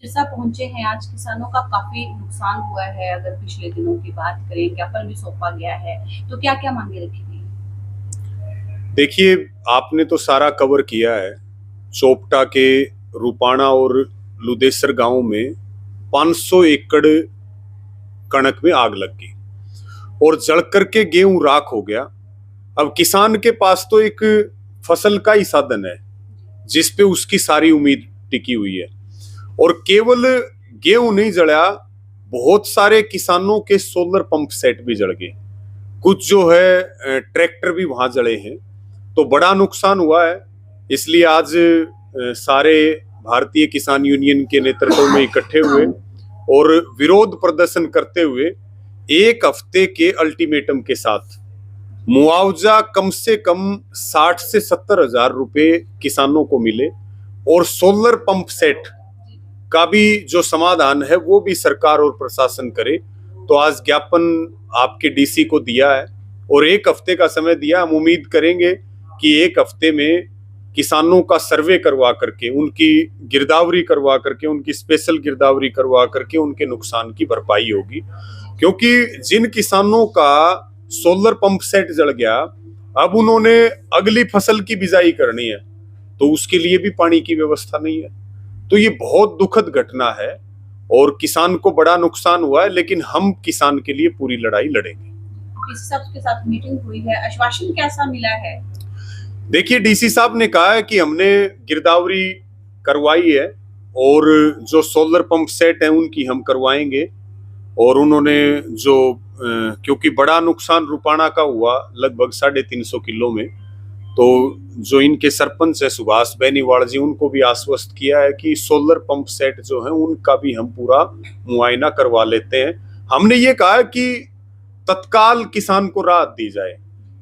सिरसा पहुंचे हैं। आज किसानों का काफी नुकसान हुआ है। अगर पिछले दिनों की बात करें, ज्ञापन भी सौंपा गया है, तो क्या क्या मांगे रखी गई? देखिए, आपने तो सारा कवर किया है। चोपटा के रूपाणा और लुदेसर गांव में 500 एकड़ कणक में आग लग गई और जल करके गेहूं राख हो गया। अब किसान के पास तो एक फसल का ही साधन है जिस पे उसकी सारी उम्मीद टिकी हुई है, और केवल गेहूं नहीं जला, बहुत सारे किसानों के सोलर पंप सेट भी जल गए। कुछ जो है ट्रैक्टर भी वहां जले हैं, तो बड़ा नुकसान हुआ है। इसलिए आज सारे भारतीय किसान यूनियन के नेतृत्व में इकट्ठे हुए और विरोध प्रदर्शन करते हुए एक हफ्ते के अल्टीमेटम के साथ मुआवजा कम से कम 60 से 70 हजार रुपए किसानों को मिले और सोलर पंप सेट का भी जो समाधान है वो भी सरकार और प्रशासन करे। तो आज ज्ञापन आपके डीसी को दिया है और एक हफ्ते का समय दिया। हम उम्मीद करेंगे कि एक हफ्ते में किसानों का सर्वे करवा करके, उनकी गिरदावरी करवा करके, उनकी स्पेशल गिरदावरी करवा करके उनके नुकसान की भरपाई होगी। क्योंकि जिन किसानों का सोलर पंप सेट जल गया, अब उन्होंने अगली फसल की बिजाई करनी है, तो उसके लिए भी पानी की व्यवस्था नहीं है। तो ये बहुत दुखद घटना है और किसान को बड़ा नुकसान हुआ है, लेकिन हम किसान के लिए पूरी लड़ाई लड़ेंगे। इस सब के साथ मीटिंग हुई है, आश्वासन कैसा मिला है? देखिए, डीसी साहब ने कहा है कि हमने गिरदावरी करवाई है और जो सोलर पंप सेट है उनकी हम करवाएंगे। और उन्होंने जो क्योंकि बड़ा नुकसान रुपाणा का हुआ लगभग 350 किलो में, तो जो इनके सरपंच है सुभाष बेनीवाल जी, उनको भी आश्वस्त किया है कि सोलर पंप सेट जो है उनका भी हम पूरा मुआयना करवा लेते हैं। हमने ये कहा है कि तत्काल किसान को राहत दी जाए।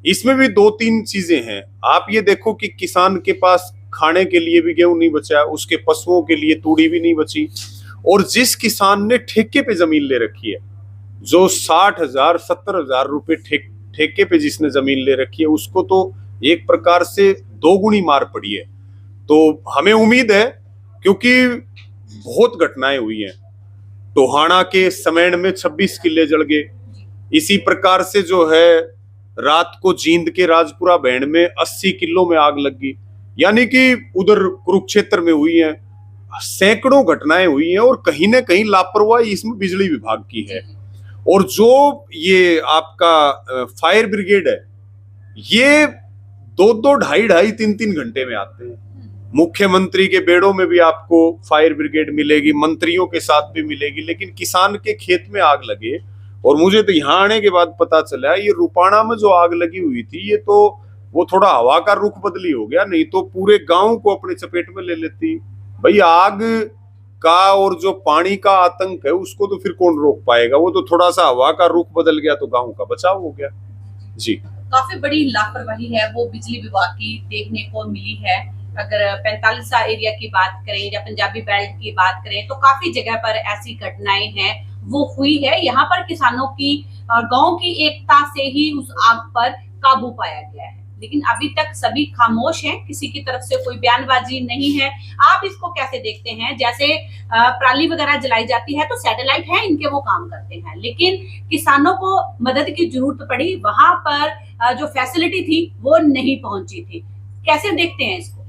इसमें भी दो तीन चीजें हैं। आप ये देखो कि किसान के पास खाने के लिए भी गेहूं नहीं बचा, उसके पशुओं के लिए तूड़ी भी नहीं बची, और जिस किसान ने ठेके पे जमीन ले रखी है, जो 60,000 70,000 रुपए ठेके पे जिसने जमीन ले रखी है, उसको तो एक प्रकार से दोगुनी मार पड़ी है। तो हमें उम्मीद है, क्योंकि बहुत घटनाएं हुई हैं। टोहाना के समैण में 26 किले जल गए। इसी प्रकार से जो है रात को जींद के राजपुरा बैंड में 80 किलो में आग लग गई। यानी कि उधर कुरुक्षेत्र में हुई है, सैकड़ों घटनाएं हुई हैं, और कहीं ना कहीं लापरवाही इसमें बिजली विभाग की है। और जो ये आपका फायर ब्रिगेड है, ये दो दो ढाई ढाई तीन तीन घंटे में आते हैं। मुख्यमंत्री के बेड़ों में भी आपको फायर ब्रिगेड मिलेगी, मंत्रियों के साथ भी मिलेगी, लेकिन किसान के खेत में आग लगे। और मुझे तो यहाँ आने के बाद पता चला ये रूपाणा में जो आग लगी हुई थी, ये तो वो थोड़ा हवा का रुख बदली हो गया, नहीं तो पूरे गांव को अपने चपेट में ले लेती। भाई, आग का और जो पानी का आतंक है उसको तो फिर कौन रोक पाएगा। वो तो थोड़ा सा हवा का रुख बदल गया तो गांव का बचाव हो गया। जी, काफी बड़ी लापरवाही है वो बिजली विभाग की देखने को मिली है। अगर 45 एरिया की बात करें या पंजाबी बेल्ट की बात करें, तो काफी जगह पर ऐसी घटनाएं हैं वो हुई है। यहाँ पर किसानों की गांव की एकता से ही उस आग पर काबू पाया गया है, लेकिन अभी तक सभी खामोश हैं, किसी की तरफ से कोई बयानबाजी नहीं है। आप इसको कैसे देखते हैं? जैसे पराली वगैरह जलाई जाती है तो सैटेलाइट है इनके, वो काम करते हैं, लेकिन किसानों को मदद की जरूरत पड़ी, वहां पर जो फैसिलिटी थी वो नहीं पहुंची थी। कैसे देखते हैं इसको?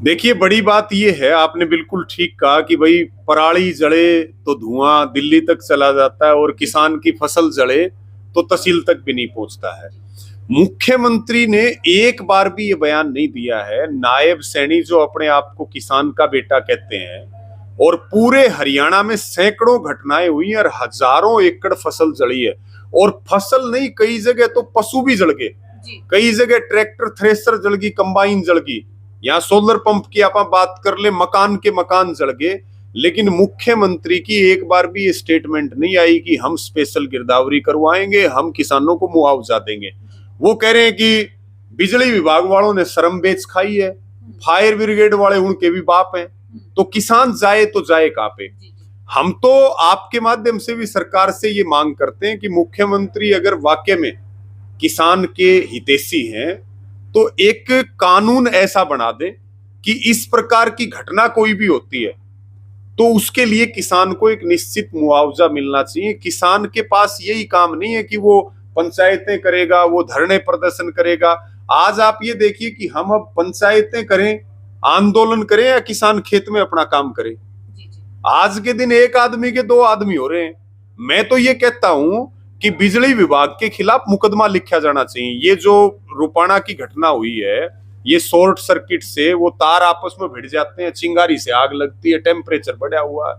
देखिए, बड़ी बात यह है, आपने बिल्कुल ठीक कहा कि भाई पराली जले तो धुआं दिल्ली तक चला जाता है, और किसान की फसल जले तो तहसील तक भी नहीं पहुंचता है। मुख्यमंत्री ने एक बार भी ये बयान नहीं दिया है। नायब सैनी जो अपने आप को किसान का बेटा कहते हैं, और पूरे हरियाणा में सैकड़ों घटनाएं हुई और हजारों एकड़ फसल जली है। और फसल नहीं, कई जगह तो पशु भी जल गए, कई जगह ट्रैक्टर थ्रेसर जल गई, कंबाइन जल गई। यहाँ सोलर पंप की आप बात कर ले, मकान के मकान जल गए। लेकिन मुख्यमंत्री की एक बार भी ये स्टेटमेंट नहीं आई कि हम स्पेशल गिरदावरी करवाएंगे, हम किसानों को मुआवजा देंगे। वो कह रहे हैं कि बिजली विभाग वालों ने शर्म बेच खाई है, फायर ब्रिगेड वाले उनके भी बाप हैं, तो किसान जाए तो जाए कहां पे। हम तो आपके माध्यम से भी सरकार से ये मांग करते हैं कि मुख्यमंत्री अगर वाकई में किसान के हितैषी हैं, तो एक कानून ऐसा बना दे कि इस प्रकार की घटना कोई भी होती है तो उसके लिए किसान को एक निश्चित मुआवजा मिलना चाहिए। किसान के पास यही काम नहीं है कि वो पंचायतें करेगा, वो धरने प्रदर्शन करेगा। आज आप ये देखिए कि हम अब पंचायतें करें, आंदोलन करें या किसान खेत में अपना काम करे, आज के दिन एक आदमी के दो आदमी हो रहे हैं। मैं तो ये कहता हूं कि बिजली विभाग के खिलाफ मुकदमा लिखा जाना चाहिए। ये जो रुपाणा की घटना हुई है, ये शॉर्ट सर्किट से वो तार आपस में भिड़ जाते हैं, चिंगारी से आग लगती है, टेम्परेचर बढ़ा हुआ,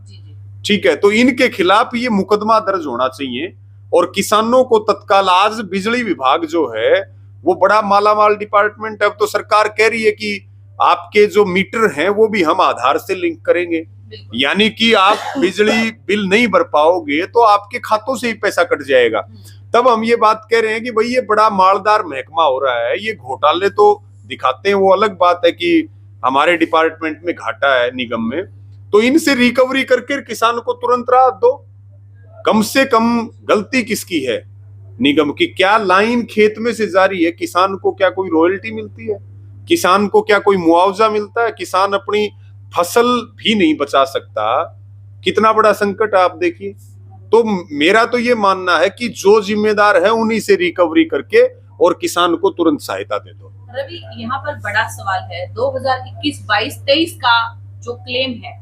ठीक है, तो इनके खिलाफ ये मुकदमा दर्ज होना चाहिए। और किसानों को तत्काल, आज बिजली विभाग जो है वो बड़ा मालामाल डिपार्टमेंट है। अब तो सरकार कह रही है कि आपके जो मीटर हैं वो भी हम आधार से लिंक करेंगे, यानी कि आप बिजली बिल नहीं भर पाओगे तो आपके खातों से ही पैसा कट जाएगा। तब हम ये बात कह रहे हैं कि भाई ये बड़ा मालदार महकमा हो रहा है, ये घोटाले तो दिखाते हैं, वो अलग बात है कि हमारे डिपार्टमेंट में घाटा है निगम में, तो इनसे रिकवरी करके किसान को तुरंत राहत दो। कम से कम गलती किसकी है? निगम की। क्या लाइन खेत में से जारी है? किसान को क्या कोई रॉयल्टी मिलती है? किसान को क्या कोई मुआवजा मिलता है? किसान अपनी फसल भी नहीं बचा सकता, कितना बड़ा संकट है आप देखिए। तो मेरा तो ये मानना है कि जो जिम्मेदार है उन्हीं से रिकवरी करके और किसान को तुरंत सहायता दे दो। रवि, यहाँ पर बड़ा सवाल है, 2021-22-23 का जो क्लेम है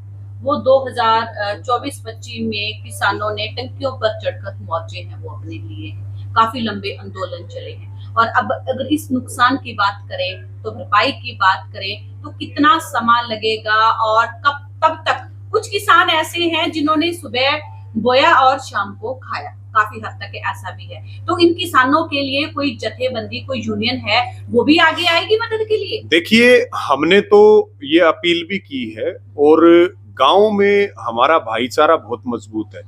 वो 2024-25 में किसानों ने टंकियों पर चढ़कर मुआवजे हैं वो अपने लिए, काफी लंबे आंदोलन चले हैं। और अब अगर इस नुकसान की बात करें तो भरपाई की बात करें तो कितना समय लगेगा और कब तब तक? कुछ किसान ऐसे हैं जिन्होंने सुबह बोया और शाम को खाया, काफी हद तक ऐसा भी है। तो इन किसानों के लिए कोई जथेबंदी, कोई यूनियन है, वो भी आगे आएगी मदद के लिए? देखिए, हमने तो ये अपील भी की है और गांव में हमारा भाईचारा बहुत मजबूत है।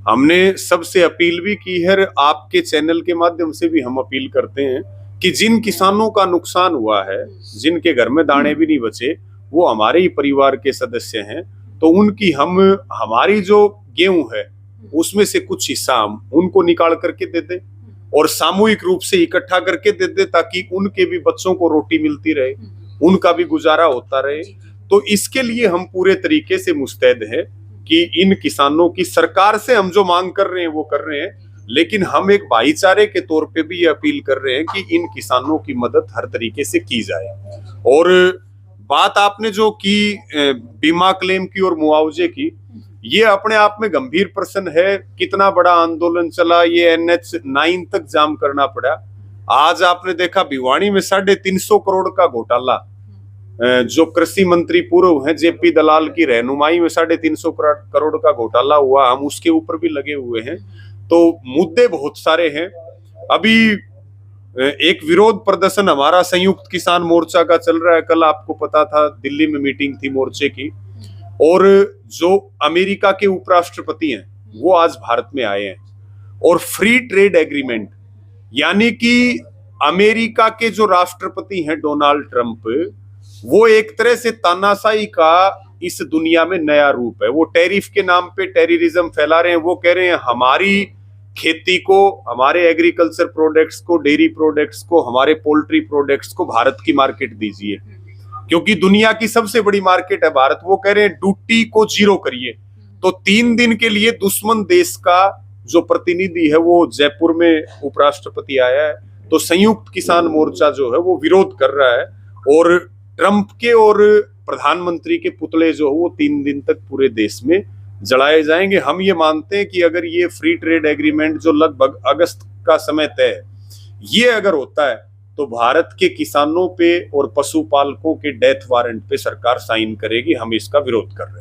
हमने सबसे अपील भी की है, आपके चैनल के माध्यम से भी हम अपील करते हैं कि जिन किसानों का नुकसान हुआ है, जिनके घर में दाने भी नहीं बचे, वो हमारे ही परिवार के सदस्य हैं, तो उनकी हमारी जो गेहूं है उसमें से कुछ हिस्सा हम उनको निकाल करके दे दे और सामूहिक रूप से इकट्ठा करके दे दे, ताकि उनके भी बच्चों को रोटी मिलती रहे, उनका भी गुजारा होता रहे। तो इसके लिए हम पूरे तरीके से मुस्तैद हैं कि इन किसानों की, सरकार से हम जो मांग कर रहे हैं वो कर रहे हैं, लेकिन हम एक भाईचारे के तौर पे भी ये अपील कर रहे हैं कि इन किसानों की मदद हर तरीके से की जाए। और बात आपने जो की बीमा क्लेम की और मुआवजे की, ये अपने आप में गंभीर प्रश्न है। कितना बड़ा आंदोलन चला, ये NH9 तक जाम करना पड़ा। आज आपने देखा भिवानी में 350 करोड़ का घोटाला, जो कृषि मंत्री पूर्व हैं JP दलाल की रहनुमाई में 350 करोड़ का घोटाला हुआ, हम उसके ऊपर भी लगे हुए हैं। तो मुद्दे बहुत सारे हैं। अभी एक विरोध प्रदर्शन हमारा संयुक्त किसान मोर्चा का चल रहा है। कल आपको पता था दिल्ली में मीटिंग थी मोर्चे की, और जो अमेरिका के उपराष्ट्रपति हैं वो आज भारत में आए हैं। और फ्री ट्रेड एग्रीमेंट, यानी कि अमेरिका के जो राष्ट्रपति हैं डोनाल्ड ट्रंप, वो एक तरह से तानाशाही का इस दुनिया में नया रूप है। वो टैरिफ के नाम पे टेररिज्म फैला रहे हैं। वो कह रहे हैं हमारी खेती को, हमारे एग्रीकल्चर प्रोडक्ट्स को, डेयरी प्रोडक्ट्स को, हमारे पोल्ट्री प्रोडक्ट्स को भारत की मार्केट दीजिए, क्योंकि दुनिया की सबसे बड़ी मार्केट है भारत। वो कह रहे हैं ड्यूटी को जीरो करिए। तो 3 दिन के लिए दुश्मन देश का जो प्रतिनिधि है वो जयपुर में उपराष्ट्रपति आया है। तो संयुक्त किसान मोर्चा जो है वो विरोध कर रहा है, और ट्रंप के और प्रधानमंत्री के पुतले जो है वो 3 दिन तक पूरे देश में जलाए जाएंगे। हम ये मानते हैं कि अगर ये फ्री ट्रेड एग्रीमेंट जो लगभग अगस्त का समय तय है, ये अगर होता है तो भारत के किसानों पे और पशुपालकों के डेथ वारंट पे सरकार साइन करेगी। हम इसका विरोध कर रहे हैं।